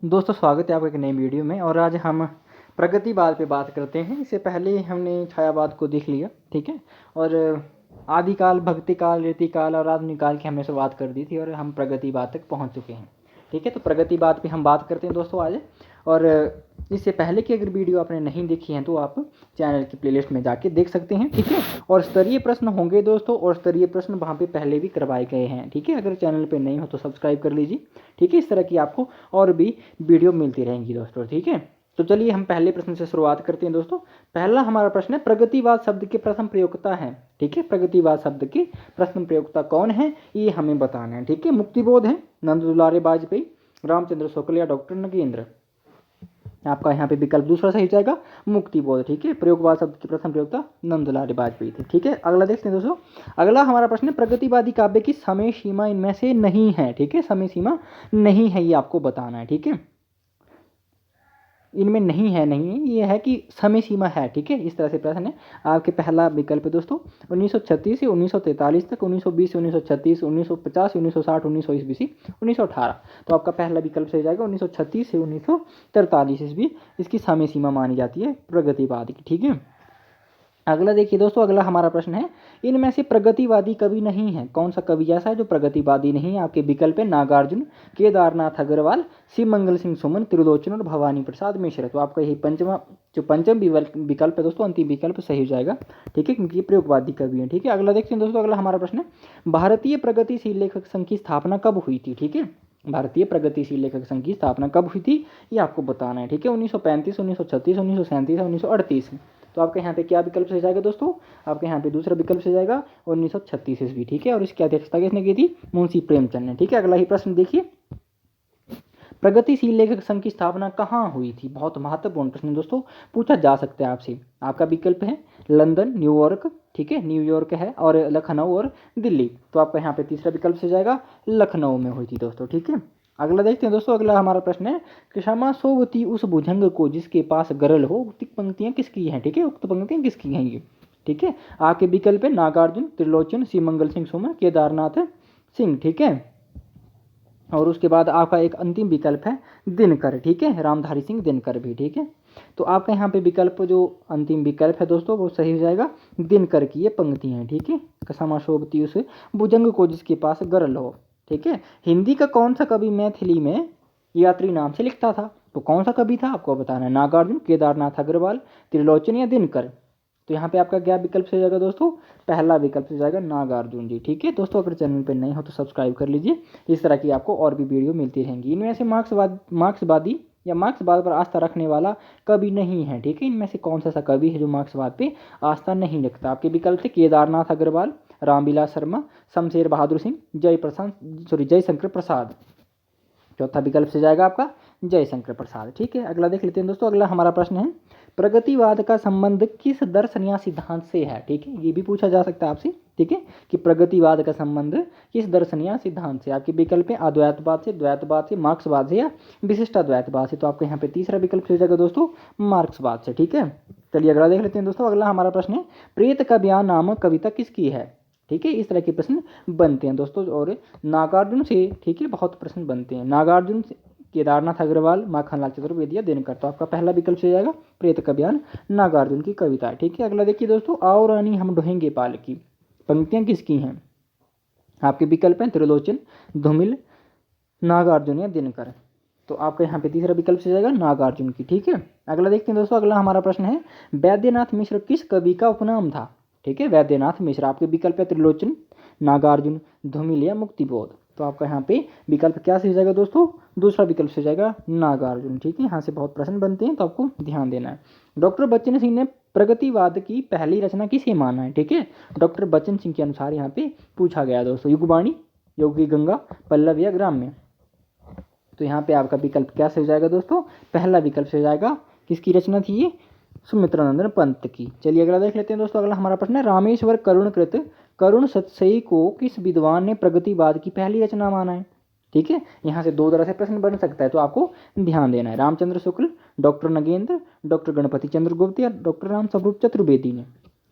दोस्तों स्वागत है आपका एक नई वीडियो में। और आज हम प्रगतिवाद पे बात करते हैं। इससे पहले हमने छायावाद को देख लिया, ठीक है। और आदिकाल, भक्तिकाल, रीतिकाल और आधुनिक काल की हमने शुरुआत कर दी थी और हम प्रगतिवाद तक पहुंच चुके हैं, ठीक है। तो प्रगतिवाद पे हम बात करते हैं दोस्तों आज। और इससे पहले की अगर वीडियो आपने नहीं देखी है तो आप चैनल की प्लेलिस्ट में जाके देख सकते हैं, ठीक है। और स्तरीय प्रश्न होंगे दोस्तों, और स्तरीय प्रश्न वहाँ पे पहले भी करवाए गए हैं, ठीक है। अगर चैनल पे नहीं हो तो सब्सक्राइब कर लीजिए, ठीक है। इस तरह की आपको और भी वीडियो मिलती रहेंगी दोस्तों, ठीक है। तो चलिए हम पहले प्रश्न से शुरुआत करते हैं दोस्तों। पहला हमारा प्रश्न है, प्रगतिवाद शब्द के प्रथम प्रयोक्ता है, ठीक है। प्रगतिवाद शब्द के प्रथम प्रयोक्ता कौन है ये हमें बताना है, ठीक है। मुक्तिबोध है नंद दुलारे वाजपेयी, रामचंद्र शुक्ल या डॉक्टर नगेंद्र। आपका यहाँ पे विकल्प दूसरा सही जाएगा, मुक्तिबोध, ठीक है। प्रयोगवाद शब्द के प्रथम प्रयोक्ता नंद दुलारे वाजपेयी थे, ठीक है। अगला देखते हैं दोस्तों। अगला हमारा प्रश्न है, प्रगतिवादी काव्य की समय सीमा इनमें से नहीं है, ठीक है। समय सीमा नहीं है ये आपको बताना है, ठीक है। इनमें नहीं है, नहीं है, ये है कि समय सीमा है, ठीक है। इस तरह से प्रश्न है। आपके पहला विकल्प है दोस्तों 1936 से 1943 तक, 1920 से 1936, 1950 से 1960, 1920 से 1918। तो आपका पहला विकल्प सही जाएगा 1936 से 1943 ईस्वी इसकी समय सीमा मानी जाती है प्रगतिवाद की, ठीक है। अगला देखिए दोस्तों, अगला हमारा प्रश्न है, इनमें से प्रगतिवादी कवि नहीं है। कौन सा कवि ऐसा है जो प्रगतिवादी नहीं है? आपके विकल्प है नागार्जुन, केदारनाथ अग्रवाल, शिव मंगल सिंह सुमन, त्रिलोचन और भवानी प्रसाद मिश्र। तो आपका यही पंचम विकल्प है दोस्तों, अंतिम विकल्प सही हो जाएगा, ठीक है, क्योंकि ये प्रयोगवादी कवि है, ठीक है। अगला देखते हैं दोस्तों, अगला हमारा प्रश्न है, भारतीय प्रगतिशील लेखक संघ की स्थापना कब हुई थी, ठीक है। भारतीय प्रगतिशील लेखक संघ की स्थापना कब हुई थी ये आपको बताना है, ठीक है। 1935, 1936, 1937, 1938। तो आपके यहाँ पे क्या विकल्प से जाएगा दोस्तों? आपके यहाँ पे दूसरा विकल्प से जाएगा 1936 ईस्वी, ठीक है। और इसकी अध्यक्षता किसने की थी? मुंशी प्रेमचंद ने, ठीक है। अगला ही प्रश्न देखिए, प्रगतिशील लेखक संघ की स्थापना कहाँ हुई थी? बहुत महत्वपूर्ण प्रश्न दोस्तों, पूछा जा सकता है आपसे। आपका विकल्प है लंदन, न्यूयॉर्क, ठीक है, न्यूयॉर्क है, और लखनऊ और दिल्ली। तो आपका यहाँ पे तीसरा विकल्प से जाएगा लखनऊ में हुई थी दोस्तों, ठीक है। अगला देखते हैं दोस्तों, अगला हमारा प्रश्न है, क्षमा सोवती उस भुजंग को जिसके पास गरल हो। उक्त पंक्तियां किसकी हैं, ठीक है। उक्त पंक्तियां किसकी हैं ये, ठीक है। आपके विकल्प है नागार्जुन, त्रिलोचन, शिव मंगल सिंह सुमन, केदारनाथ सिंह, ठीक है। और उसके बाद आपका एक अंतिम विकल्प है दिनकर, ठीक है, रामधारी सिंह दिनकर भी, ठीक है। तो आपका यहाँ पे विकल्प जो अंतिम विकल्प है दोस्तों वो सही हो जाएगा दिनकर की ये पंक्तियाँ, ठीक है। क्षमा शोभती उस भुजंग को जिसके पास गरल हो, ठीक है। हिंदी का कौन सा कवि मैथिली में यात्री नाम से लिखता था? तो कौन सा कवि था आपको बताना है, नागार्जुन, केदारनाथ अग्रवाल, त्रिलोचन या दिनकर। तो यहाँ पे आपका क्या विकल्प से जाएगा दोस्तों? पहला विकल्प से जाएगा नागार्जुन जी, ठीक है। दोस्तों अगर चैनल पर नए हो तो सब्सक्राइब कर लीजिए, इस तरह की आपको और भी वीडियो मिलती रहेंगी। इनमें से मार्क्सवादी या मार्क्सवाद पर आस्था रखने वाला कवि नहीं है, ठीक है। इनमें से कौन सा कवि है जो मार्क्सवाद पे आस्था नहीं रखता? आपके विकल्प थे केदारनाथ अग्रवाल, रामविलास शर्मा, शमशेर बहादुर सिंह, जयशंकर प्रसाद। चौथा विकल्प से जाएगा आपका जयशंकर प्रसाद, ठीक है। अगला देख लेते हैं दोस्तों, अगला हमारा प्रश्न है, प्रगतिवाद का संबंध किस दर्शन या सिद्धांत से है, ठीक है। ये भी पूछा जा सकता है आपसे, ठीक है, कि प्रगतिवाद का संबंध किस दर्शन या सिद्धांत से। आपके विकल्प है अद्वैतवाद से, द्वैतवाद से, मार्क्सवाद से या विशिष्टाद्वैतवाद से। तो आपके यहाँ पे तीसरा विकल्प से जाएगा दोस्तों मार्क्सवाद से, ठीक है। चलिए अगला देख लेते हैं दोस्तों, अगला हमारा प्रश्न है, प्रेत का बयान नामक कविता किसकी है, ठीक है। इस तरह के प्रश्न बनते हैं दोस्तों, और नागार्जुन से, ठीक है, बहुत प्रश्न बनते हैं। नागार्जुन से, केदारनाथ अग्रवाल, माखनलाल चतुर्वेदी या दिनकर। तो आपका पहला विकल्प से जाएगा प्रेत का बयान नागार्जुन की कविता, ठीक है। अगला देखिए दोस्तों, आओ रानी हम ढोएंगे पाल की पंक्तियां किसकी हैं? आपके विकल्प हैं त्रिलोचन, धूमिल, नागार्जुन या दिनकर। तो आपका यहाँ पे तीसरा विकल्प से जाएगा नागार्जुन की, ठीक है। अगला देखते हैं दोस्तों, अगला हमारा प्रश्न है, वैद्यनाथ मिश्र किस कवि का उपनाम था, ठीक है। वैद्यनाथ मिश्र। आपके विकल्प है त्रिलोचन, नागार्जुन, धूमिल या मुक्तिबोध। तो आपका यहाँ पे विकल्प क्या से जाएगा दोस्तों? दूसरा विकल्प से जाएगा नागार्जुन, ठीक है। यहाँ से बहुत प्रश्न बनते हैं तो आपको ध्यान देना है। डॉक्टर बच्चन सिंह ने प्रगतिवाद की पहली रचना किसे माना है, ठीक है। डॉक्टर बच्चन सिंह के अनुसार यहाँ पे पूछा गया दोस्तों, युगवाणी, योगी गंगा, पल्लव या ग्राम्य। तो यहाँ पे आपका विकल्प क्या से हो जाएगा दोस्तों? पहला विकल्प से जाएगा, किसकी रचना थी ये? सुमित्रानंदन पंत की। चलिए अगला देख लेते हैं दोस्तों, अगला हमारा प्रश्न है, रामेश्वर करुणकृत करुण सतसई को किस विद्वान ने प्रगतिवाद की पहली रचना माना है, ठीक है। यहाँ से दो तरह से प्रश्न बन सकता है तो आपको ध्यान देना है। रामचंद्र शुक्ल, डॉक्टर नगेंद्र, डॉक्टर गणपति चंद्र गुप्त या डॉक्टर राम स्वरूप चतुर्वेदी ने।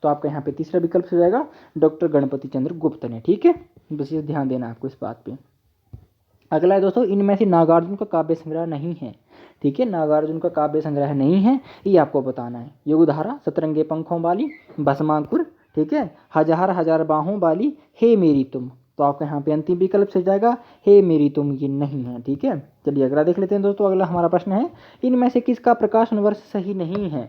तो आपका यहाँ पे तीसरा विकल्प से जाएगा डॉक्टर गणपति चंद्र गुप्त ने, ठीक है। बस ये ध्यान देना है आपको इस बात पे। अगला है दोस्तों, इनमें से नागार्जुन का काव्य संग्रह नहीं है। ठीक है, नागार्जुन का काव्य संग्रह नहीं है, ये आपको बताना है। युगधारा, सतरंगे पंखों वाली, भस्माकुर, ठीक है, हजार हजार बाहों वाली, हे मेरी तुम। तो आपका यहाँ पे अंतिम विकल्प से जाएगा हे मेरी तुम, ये नहीं है। ठीक है, चलिए अगला देख लेते हैं दोस्तों। अगला हमारा प्रश्न है, इनमें से किसका प्रकाशन वर्ष सही नहीं है।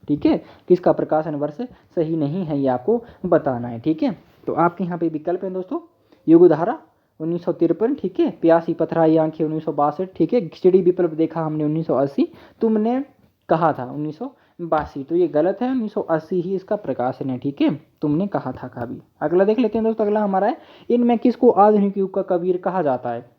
ठीक है, किसका प्रकाशन वर्ष सही नहीं है, ये आपको बताना है। ठीक है, तो आपके यहाँ पे विकल्प है दोस्तों, युगधारा 1953, ठीक है, प्यासी पथराई आंखें 1962, ठीक है, खिचड़ी विप्लव देखा हमने 1980, तुमने कहा था 1982। तो ये गलत है, 1980 ही इसका प्रकाशन है। ठीक है, तुमने कहा था का भी। अगला देख लेते हैं दोस्तों। अगला हमारा है, इनमें किसको आधुनिक युग का कबीर कहा जाता है।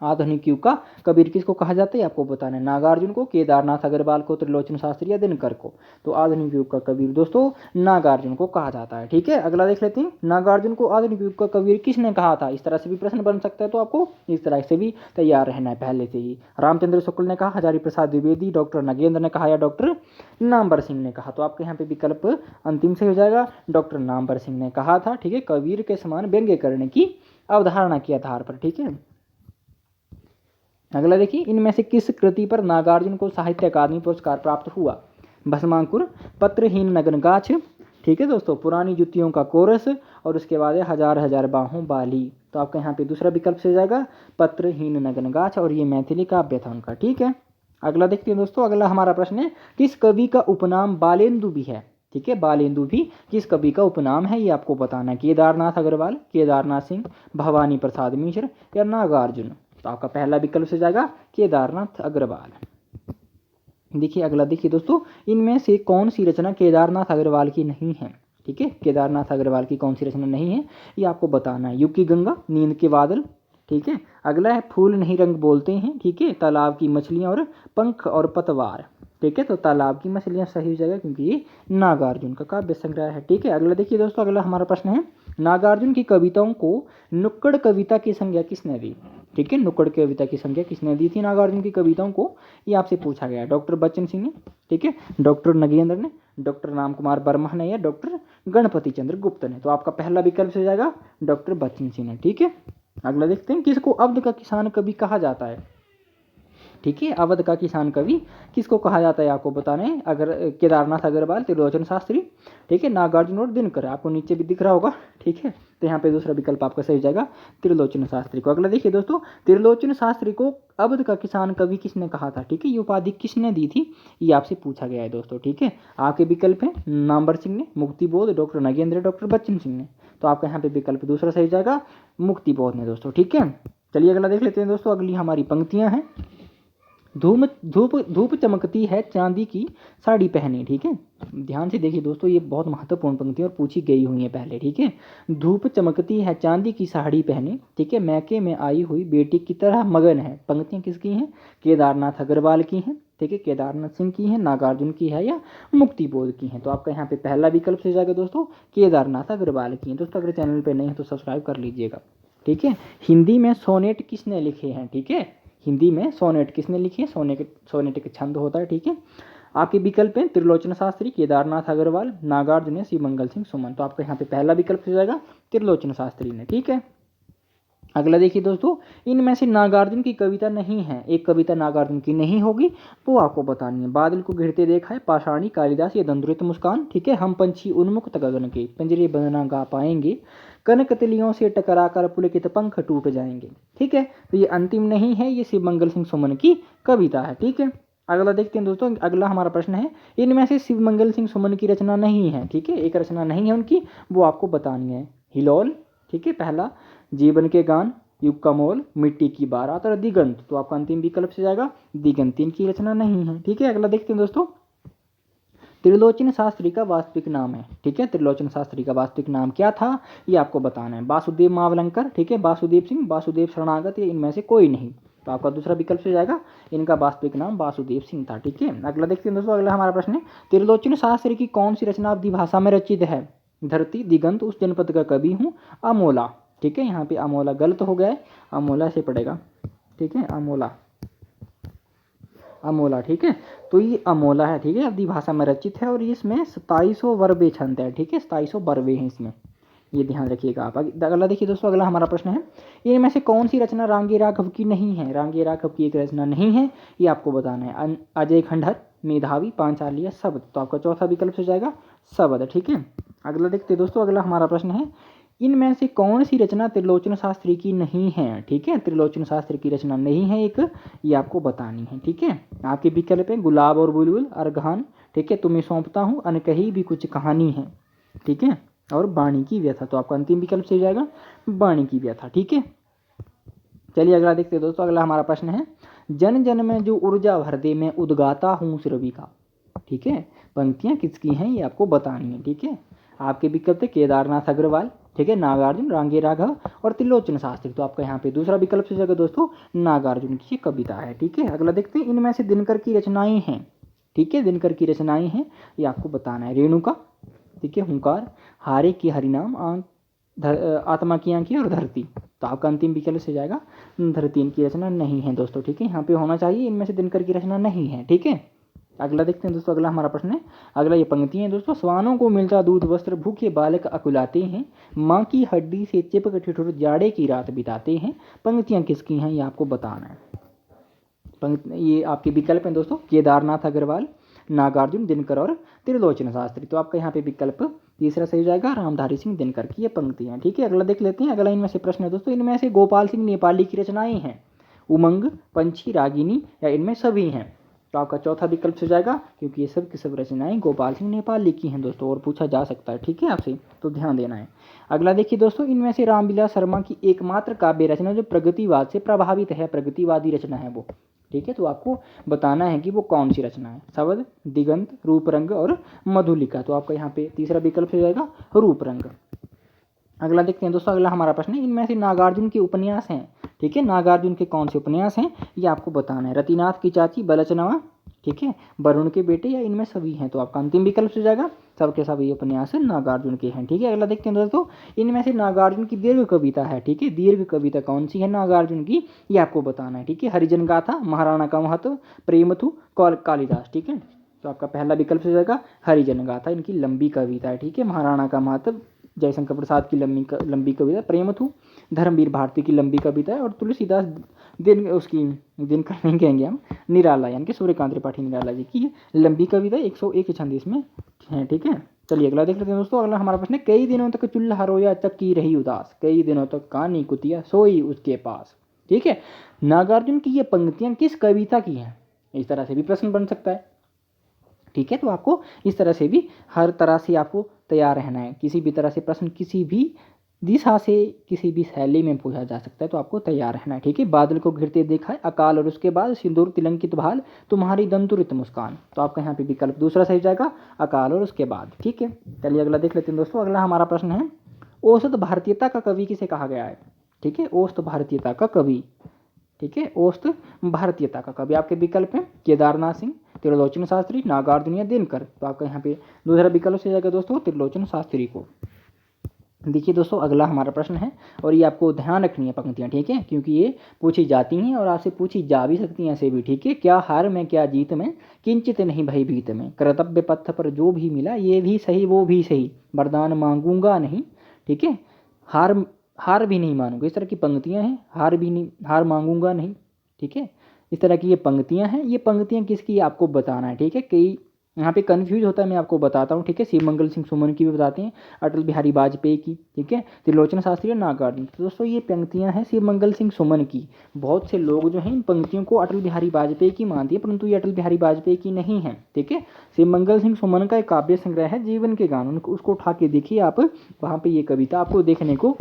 आधुनिक युग का कबीर किसको कहा जाता है, आपको बताना है। नागार्जुन को, केदारनाथ अग्रवाल को, त्रिलोचन शास्त्री या दिनकर को। तो आधुनिक युग का कबीर दोस्तों नागार्जुन को कहा जाता है। ठीक है, अगला देख लेते हैं, नागार्जुन को आधुनिक युग का कबीर किसने कहा था। इस तरह से भी प्रश्न बन सकता है, तो आपको इस तरह से भी तैयार रहना है पहले से ही। रामचंद्र शुक्ल ने कहा, हजारी प्रसाद द्विवेदी, डॉक्टर नगेंद्र ने कहा, या डॉक्टर नामवर सिंह ने कहा। तो आपके यहाँ पे विकल्प अंतिम से हो जाएगा, डॉक्टर नामवर सिंह ने कहा था। ठीक है, कबीर के समान व्यंग्य करने की अवधारणा के आधार पर। ठीक है, अगला देखिए, इनमें से किस कृति पर नागार्जुन को साहित्य अकादमी पुरस्कार प्राप्त हुआ। भस्माकुर, पत्रहीन नग्नगाछ, ठीक है दोस्तों, पुरानी जुतियों का कोरस, और उसके बाद है हजार हजार बाहों बाली। तो आपका यहाँ पे दूसरा विकल्प से जाएगा पत्रहीन नग्नगाछ, और ये मैथिली काव्य था उनका। ठीक है, अगला देखते हैं दोस्तों। अगला हमारा प्रश्न है, किस कवि का उपनाम बालेंदु भी है। ठीक है, बालेंदु भी किस कवि का उपनाम है, ये आपको बताना है। केदारनाथ अग्रवाल, केदारनाथ सिंह, भवानी प्रसाद मिश्र या नागार्जुन। तो आपका पहला विकल्प से जाएगा केदारनाथ अग्रवाल। देखिए अगला देखिए दोस्तों, इनमें से कौन सी रचना केदारनाथ अग्रवाल की नहीं है। ठीक है, केदारनाथ अग्रवाल की कौन सी रचना नहीं है, ये आपको बताना है। युग की गंगा, नींद के बादल, ठीक है, अगला है फूल नहीं रंग बोलते हैं, ठीक है, तालाब की मछलियां और पंख और पतवार। ठीक है, तो तालाब की मछलियां सही जगह, क्योंकि ये नागार्जुन का काव्य संग्रह है। ठीक है, अगला देखिए दोस्तों। अगला हमारा प्रश्न है, नागार्जुन की कविताओं को नुक्कड़ कविता की संज्ञा किसने दी। ठीक है, नुक्कड़ कविता की संज्ञा किसने दी थी नागार्जुन की कविताओं को, ये आपसे पूछा गया है। डॉक्टर बच्चन सिंह ने, ठीक है, डॉक्टर नगेंद्र ने, डॉक्टर राम कुमार वर्मा ने, या डॉक्टर गणपति चंद्र गुप्त ने। तो आपका पहला विकल्प से जाएगा डॉक्टर बच्चन सिंह ने। ठीक है, अगला देखते हैं, किसको अवध का किसान कवि कहा जाता है। ठीक है, अवध का किसान कवि किसको कहा जाता है, आपको बताना है। अगर केदारनाथ अग्रवाल, त्रिलोचन शास्त्री, ठीक है, नागार्जुन और दिनकर, आपको नीचे भी दिख रहा होगा। ठीक है, तो यहाँ पे दूसरा विकल्प आपका सही जाएगा त्रिलोचन शास्त्री को। अगला देखिए दोस्तों, त्रिलोचन शास्त्री को अवध का किसान कवि किसने कहा था। ठीक है, ये उपाधि किसने दी थी, ये आपसे पूछा गया है दोस्तों। ठीक है, आपके विकल्प हैं नामवर सिंह ने, मुक्तिबोध, डॉक्टर नगेंद्र, डॉक्टर बच्चन सिंह ने। तो आपका यहाँ पे विकल्प दूसरा सही जाएगा मुक्तिबोध ने दोस्तों। ठीक है, चलिए अगला देख लेते हैं दोस्तों। अगली हमारी पंक्तियां हैं, धूप धूप धूप चमकती है चांदी की साड़ी पहने। ठीक है, ध्यान से देखिए दोस्तों, ये बहुत महत्वपूर्ण पंक्ति और पूछी गई हुई है पहले। ठीक है, धूप चमकती है चांदी की साड़ी पहने, ठीक है, मैके में आई हुई बेटी की तरह मगन है। पंक्तियां किसकी हैं, केदारनाथ अग्रवाल की हैं, ठीक है, केदारनाथ सिंह की हैं, नागार्जुन की है, या मुक्तिबोध की हैं। तो आपका यहाँ पे पहला विकल्प से जाएगा दोस्तों केदारनाथ अग्रवाल की हैं। दोस्तों अगर चैनल पे नहीं है तो सब्सक्राइब कर लीजिएगा। ठीक है, हिंदी में सोनेट किसने लिखे हैं। ठीक है, हिंदी में सोनेट किसने लिखे, सोनेट के छंद होता है। ठीक है, आपके विकल्प हैं त्रिलोचन शास्त्री, केदारनाथ अग्रवाल, नागार्जुन, शिवमंगल सिंह सुमन। तो आपका यहाँ पे पहला विकल्प हो जाएगा त्रिलोचन शास्त्री ने। ठीक है, अगला देखिए दोस्तों, इनमें से नागार्जुन की कविता नहीं है, एक कविता नागार्जुन की नहीं होगी, वो आपको बतानी है। बादल को घिरते देखा है, पाषाणी, कालिदास, या दंद्रित मुस्कान। ठीक है, हम पंछी उन्मुक्त गगन के, पिंजरे बंधना गा पाएंगे, कनक तिलियों से टकराकर पुलकित पंख टूट जाएंगे। ठीक है, तो ये अंतिम नहीं है, ये शिवमंगल सिंह सुमन की कविता है। ठीक है, अगला देखते हैं दोस्तों। अगला हमारा प्रश्न है, इनमें से शिवमंगल सिंह सुमन की रचना नहीं है। ठीक है, एक रचना नहीं है उनकी, वो आपको बतानी है। हिलोल, ठीक है, पहला, जीवन के गान, युग का मोल, मिट्टी की बारात, और दिगंत। तो आपका अंतिम विकल्प से जाएगा दिगंत, इनकी रचना नहीं है। ठीक है, अगला देखते हैं दोस्तों, त्रिलोचन शास्त्री का वास्तविक नाम है। ठीक है, त्रिलोचन शास्त्री का वास्तविक नाम क्या था, ये आपको बताना है। वासुदेव मावलंकर, ठीक है, वासुदेव सिंह, वासुदेव शरणागत, या इनमें से कोई नहीं। तो आपका दूसरा विकल्प से जाएगा, इनका वास्तविक नाम वासुदेव सिंह था। ठीक है, अगला देखते हैं दोस्तों। अगला हमारा प्रश्न है, त्रिलोचन शास्त्री की कौन सी रचना अवधी भाषा में रचित है। धरती, दिगंत, उस जनपद का कवि हूँ, अमोला। ठीक है, यहाँ पे अमोला गलत हो गया है, अमोला से पड़ेगा। ठीक है, अमोला, अमोला। ठीक है, तो ये अमोला है। ठीक है, अवधी भाषा में रचित है, और इसमें 2700 वर्वे छंद है। ठीक है, 2700 वर्वे हैं इसमें। ये ध्यान रखिएगा आप। अगला देखिए दोस्तों, अगला हमारा प्रश्न है, इनमें से कौन सी रचना रांगे राघव की नहीं है? रांगे राघव की एक रचना नहीं है, ये आपको बताना है। अजय खंडहर, मेधावी, पांचाली या शब्द? तो आपका चौथा विकल्प हो जाएगा शब्द। ठीक है, अगला देखते हैं दोस्तों, अगला हमारा प्रश्न है, इनमें से कौन सी रचना त्रिलोचन शास्त्री की नहीं है? ठीक है, त्रिलोचन शास्त्री की रचना नहीं है एक, ये आपको बतानी है। ठीक है, आपके विकल्प है गुलाब और बुलबुल, अरगहान, ठीक है, तुम्हें सौंपता हूँ, अनकही भी कुछ कहानी है, ठीक है, और वाणी की व्यथा। तो आपका अंतिम विकल्प से जाएगा वाणी की व्यथा। ठीक है, चलिए अगला देखते हैं दोस्तों, अगला हमारा प्रश्न है, जन जन में जो ऊर्जा भर दे मैं उद्गाता हूँ रवि का। ठीक है, पंक्तियां किसकी हैं ये आपको बतानी है। ठीक है, आपके विकल्प थे केदारनाथ अग्रवाल, ठीक है, नागार्जुन, रांगे राघव और त्रिलोचन शास्त्री। तो आपका यहाँ पे दूसरा विकल्प से जगह दोस्तों नागार्जुन की कविता है। ठीक है, अगला देखते हैं, इनमें से दिनकर की रचनाएं हैं। ठीक है, दिनकर की रचनाएं हैं, ये आपको बताना है। रेणुका, ठीक है, हुंकार, हारे की हरिनाम, आत्मा की आंखें और धरती। तो आपका अंतिम विकल्प से जाएगा धरती। इनकी रचना नहीं है दोस्तों। ठीक है, यहाँ पे होना चाहिए इनमें से दिनकर की रचना नहीं है। ठीक है, अगला देखते हैं दोस्तों, अगला हमारा प्रश्न है, अगला ये पंक्तियां हैं दोस्तों, स्वानों को मिलता दूध वस्त्र, भूखे बालक अकुलाते हैं, माँ की हड्डी से चिपक ठिठुर जाड़े की रात बिताते हैं। पंक्तियां किसकी हैं ये आपको बताना है। ये आपके विकल्प हैं दोस्तों केदारनाथ अग्रवाल, नागार्जुन, दिनकर और त्रिलोचन शास्त्री। तो आपका यहाँ पे विकल्प तीसरा सही हो जाएगा रामधारी सिंह दिनकर की ये पंक्तियां। ठीक है, अगला देख लेते हैं, अगला इनमें से प्रश्न है दोस्तों, इनमें से गोपाल सिंह नेपाली की रचनाएं हैं उमंग, पंछी, रागिनी या इनमें सभी हैं? तो आपका चौथा विकल्प से जाएगा, क्योंकि ये सब की सब रचनाएं गोपाल सिंह नेपाली की हैं दोस्तों, और पूछा जा सकता है। ठीक है, आपसे तो ध्यान देना है। अगला देखिए दोस्तों, इनमें से रामविलास शर्मा की एकमात्र काव्य रचना जो प्रगतिवाद से प्रभावित है, प्रगतिवादी रचना है वो। ठीक है, तो आपको बताना है कि वो कौन सी रचना है। शब्द, दिगंत, रूपरंग और मधुलिका। तो आपका यहाँ पे तीसरा विकल्प हो जाएगा रूपरंग। अगला देखते हैं दोस्तों, अगला हमारा प्रश्न है, इनमें से नागार्जुन के उपन्यास हैं। ठीक है, नागार्जुन के कौन से उपन्यास हैं ये आपको बताना है। रतिनाथ की चाची, बलचनवा, ठीक है, वरुण के बेटे या इनमें सभी हैं? तो आपका अंतिम विकल्प से जाएगा सबके सब ये उपन्यास नागार्जुन के हैं। ठीक है, अगला देखते हैं दोस्तों, इनमें से नागार्जुन की दीर्घ कविता है। ठीक है, दीर्घ कविता कौन सी है नागार्जुन की ये आपको बताना है। ठीक है, हरिजन गाथा, महाराणा का महत्व, प्रेमथु, कालिदास। ठीक है, तो आपका पहला विकल्प से जाएगा हरिजन गाथा, इनकी लंबी कविता है। ठीक है, महाराणा का महत्व जयशंकर प्रसाद की लंबी कविता, प्रेमथु धर्मवीर भारती की लंबी कविता है, और तुलसीदास दिनकर नहीं कहेंगे हम, निराला यानी कि सूर्यकांत त्रिपाठी निराला जी की लंबी कविता 101 छंद इसमें है। ठीक है, चलिए अगला देख लेते हैं दोस्तों, अगला हमारा प्रश्न है, कई दिनों तक चूल्हा रोया चक्की रही उदास, कई दिनों तक कानी कुतिया सोई उसके पास। ठीक है, नागार्जुन की ये पंक्तियां किस कविता की हैं? इस तरह से भी प्रश्न बन सकता है। ठीक है, तो आपको इस तरह से भी हर तरह से आपको तैयार रहना है। किसी भी तरह से प्रश्न किसी भी दिशा से किसी भी शैली में पूछा जा सकता है, तो आपको तैयार रहना है। ठीक है, बादल को घिरते देखा है अकाल और उसके बाद सिंदूर तिलंकित भाल, तुम्हारी दंतुरित मुस्कान। तो आपका यहाँ पे विकल्प दूसरा सही जाएगा अकाल और उसके बाद। ठीक है, चलिए अगला देख लेते हैं दोस्तों, अगला हमारा प्रश्न है, औसत भारतीयता का कवि किसे कहा गया है? ठीक है, औसत भारतीयता का कवि, ठीक है, औसत भारतीयता का कवि आपके विकल्प है केदारनाथ सिंह, त्रिलोचन शास्त्री, नागार्जुन या दिनकर। तो आपका यहाँ पे दूसरा विकल्प से जाएगा दोस्तों त्रिलोचन शास्त्री को। देखिए दोस्तों, अगला हमारा प्रश्न है, और ये आपको ध्यान रखनी है पंक्तियाँ। ठीक है, क्योंकि ये पूछी जाती हैं और आपसे पूछी जा भी सकती हैं ऐसे भी। ठीक है, क्या हार में क्या जीत में, किंचित नहीं भय भीत में, कर्तव्य पथ पर जो भी मिला ये भी सही वो भी सही, वरदान मांगूंगा नहीं। ठीक है, हार भी नहीं मानूंगा, इस तरह की पंक्तियाँ हैं, हार मांगूंगा नहीं। ठीक है, इस तरह की ये पंक्तियाँ हैं, ये पंक्तियाँ किसकी आपको बताना है। ठीक है, कई यहाँ पे कंफ्यूज होता है, मैं आपको बताता हूँ। ठीक है, शिव मंगल सिंह सुमन की भी बताते हैं, अटल बिहारी वाजपेयी की, ठीक है, त्रिलोचन शास्त्री और नागार्जुन। तो दोस्तों ये पंक्तियाँ हैं शिव मंगल सिंह सुमन की। बहुत से लोग जो हैं इन पंक्तियों को अटल बिहारी वाजपेयी की मानती है, परंतु ये अटल बिहारी वाजपेयी की नहीं है। ठीक है, शिव मंगल सिंह सुमन का एक काव्य संग्रह है जीवन के गान, उसको उठा के देखिए आप, वहाँ पर ये कविता आपको देखने को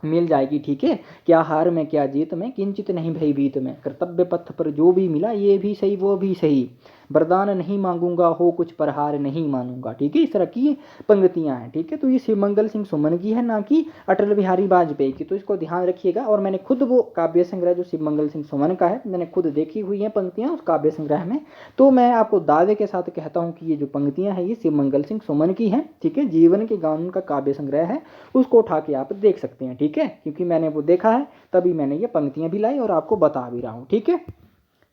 मिल जाएगी। ठीक है, क्या हार में क्या जीत में, किंचित नहीं भयभीत में, कर्तव्य पथ पर जो भी मिला ये भी सही वो भी सही, वरदान नहीं मांगूंगा हो कुछ पर हार नहीं मानूंगा। ठीक है, इस तरह की पंक्तियां हैं। ठीक है, तो ये शिवमंगल सिंह सुमन की है, ना कि अटल बिहारी वाजपेयी की, तो इसको ध्यान रखिएगा। और मैंने खुद वो काव्य संग्रह जो शिवमंगल सिंह सुमन का है, मैंने खुद देखी हुई है पंक्तियां उस काव्य संग्रह में, तो मैं आपको दावे के साथ कहता हूँ कि ये जो पंक्तियां हैं ये शिवमंगल सिंह सुमन की हैं। ठीक है, जीवन के गान का काव्य संग्रह है, उसको उठा के आप देख सकते हैं। ठीक है, क्योंकि मैंने वो देखा है तभी मैंने ये पंक्तियां भी लाई और आपको बता भी रहा हूँ। ठीक है,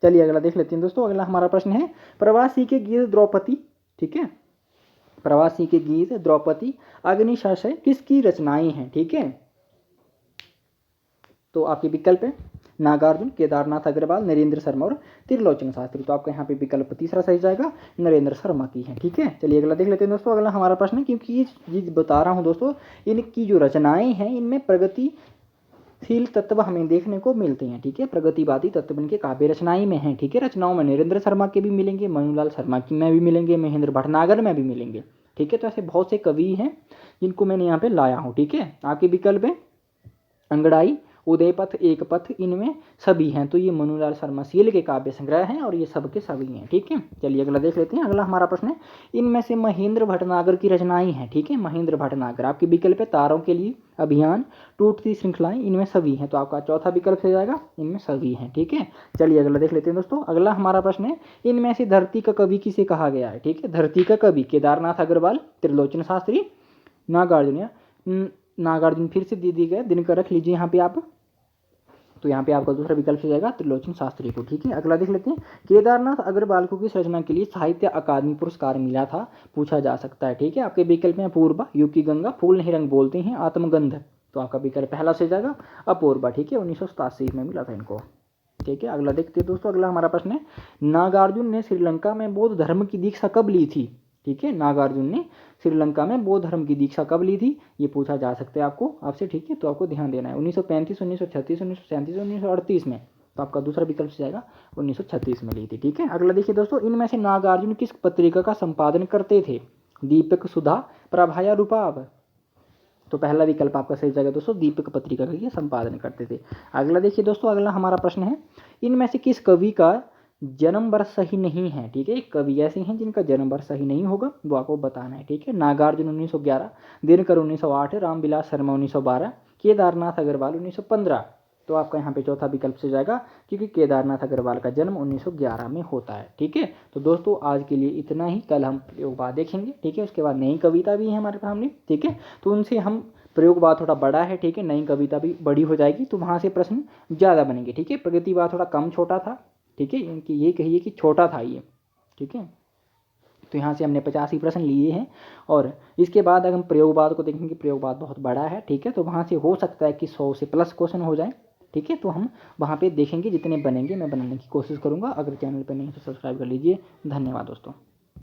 चलिए अगला देख लेते हैं दोस्तों, अगला हमारा प्रश्न है, प्रवासी के गीत द्रौपदी। ठीक है, प्रवासी के गीत, द्रौपदी, अग्निशस्त्र किसकी रचनाएं हैं, ठीक है। तो आपके विकल्प है नागार्जुन, केदारनाथ अग्रवाल, नरेंद्र शर्मा और त्रिलोचन शास्त्री। तो आपका यहाँ पे विकल्प तीसरा सही जाएगा, नरेंद्र शर्मा की है, ठीक है। चलिए अगला देख लेते हैं दोस्तों। अगला हमारा प्रश्न है, क्योंकि ये बता रहा हूँ दोस्तों, इनकी जो रचनाएं हैं इनमें प्रगतिशील तत्व हमें देखने को मिलते हैं, ठीक है। प्रगतिवादी तत्व इनके काव्य रचनाएं में हैं, ठीक है। रचनाओं में नरेंद्र शर्मा के भी मिलेंगे, मनुलाल शर्मा की में भी मिलेंगे, महेंद्र भटनागर में भी मिलेंगे, ठीक है। तो ऐसे बहुत से कवि हैं जिनको मैंने यहाँ पे लाया हूँ, ठीक है। आपके विकल्प है अंगड़ाई, उदयपथ, एक पथ, इनमें सभी हैं। तो ये मनुलाल शर्मा शील के काव्य संग्रह हैं और ये सब के सभी हैं, ठीक है। चलिए अगला देख लेते हैं। अगला हमारा प्रश्न है, इनमें से महेंद्र भटनागर की रचनाएं हैं, ठीक है। महेंद्र भटनागर। आपके विकल्प है तारों के लिए, अभियान, टूटती श्रृंखलाएं, इनमें सभी हैं। तो आपका चौथा विकल्प हो जाएगा, इनमें सभी हैं, ठीक है। चलिए अगला देख लेते हैं दोस्तों। अगला हमारा प्रश्न है, इनमें से धरती का कवि किसे कहा गया है, ठीक है। धरती का कवि केदारनाथ अग्रवाल, त्रिलोचन शास्त्री, नागार्जुन। नागार्जुन फिर से दे दिए गए, दिनकर रख लीजिए यहाँ पे आप। तो यहाँ पे आपका दूसरा विकल्प हो जाएगा त्रिलोचन शास्त्री को, ठीक है। अगला देख लेते हैं, केदारनाथ अग्रवाल को किस रचना के लिए साहित्य अकादमी पुरस्कार मिला था, पूछा जा सकता है, ठीक है। आपके विकल्प में अपूर्वा, युग की गंगा, फूल नहीं रंग बोलते हैं, आत्मगंध। तो आपका विकल्प पहला से जाएगा अपूर्वा, ठीक है। 1987 में मिला था इनको, ठीक है। अगला देखते हैं दोस्तों। अगला हमारा प्रश्न है, नागार्जुन ने श्रीलंका में बौद्ध धर्म की दीक्षा कब ली थी, ठीक है। नागार्जुन ने श्रीलंका में बौद्ध धर्म की दीक्षा कब ली थी, ये पूछा जा सकता है आपसे, ठीक है। तो आपको ध्यान देना है 1935, 1936, 1937, 1938 में। तो आपका दूसरा विकल्प से जाएगा 1936 में ली थी, ठीक है। अगला देखिए दोस्तों, इनमें से नागार्जुन किस पत्रिका का संपादन करते थे, दीपक, सुधा, प्रभा या रूपाभ। तो पहला विकल्प आपका सही जाएगा दोस्तों, दीपक पत्रिका का ये संपादन करते थे। अगला देखिए दोस्तों। अगला हमारा प्रश्न है, इनमें से किस कवि का जन्म वर्ष सही नहीं है, ठीक है। कवि ऐसे हैं जिनका जन्म वर्ष सही नहीं होगा, वो आपको बताना है, ठीक है। नागार्जुन 1911, दिनकर 1908, रामविलास शर्मा 1912, केदारनाथ अग्रवाल 1915। तो आपका यहाँ पे चौथा विकल्प से जाएगा, क्योंकि केदारनाथ अग्रवाल का जन्म 1911 में होता है, ठीक है। तो दोस्तों आज के लिए इतना ही, कल हम प्रयोगवाद देखेंगे, ठीक है। उसके बाद नई कविता भी है हमारे सामने, ठीक है। तो उनसे हम प्रयोगवाद थोड़ा बड़ा है, ठीक है, नई कविता भी बड़ी हो जाएगी, तो वहाँ से प्रश्न ज़्यादा बनेंगे, ठीक है। प्रगतिवाद थोड़ा कम छोटा था, ठीक है, इनकी ये कहिए कि छोटा था ये, ठीक है। तो यहाँ से हमने 85 प्रश्न लिए हैं, और इसके बाद अगर हम प्रयोगवाद को देखेंगे, प्रयोगवाद बहुत बड़ा है, ठीक है। तो वहाँ से हो सकता है कि 100 से प्लस क्वेश्चन हो जाए, ठीक है। तो हम वहाँ पे देखेंगे, जितने बनेंगे मैं बनाने की कोशिश करूँगा। अगर चैनल पर नहीं तो सब्सक्राइब कर लीजिए। धन्यवाद दोस्तों।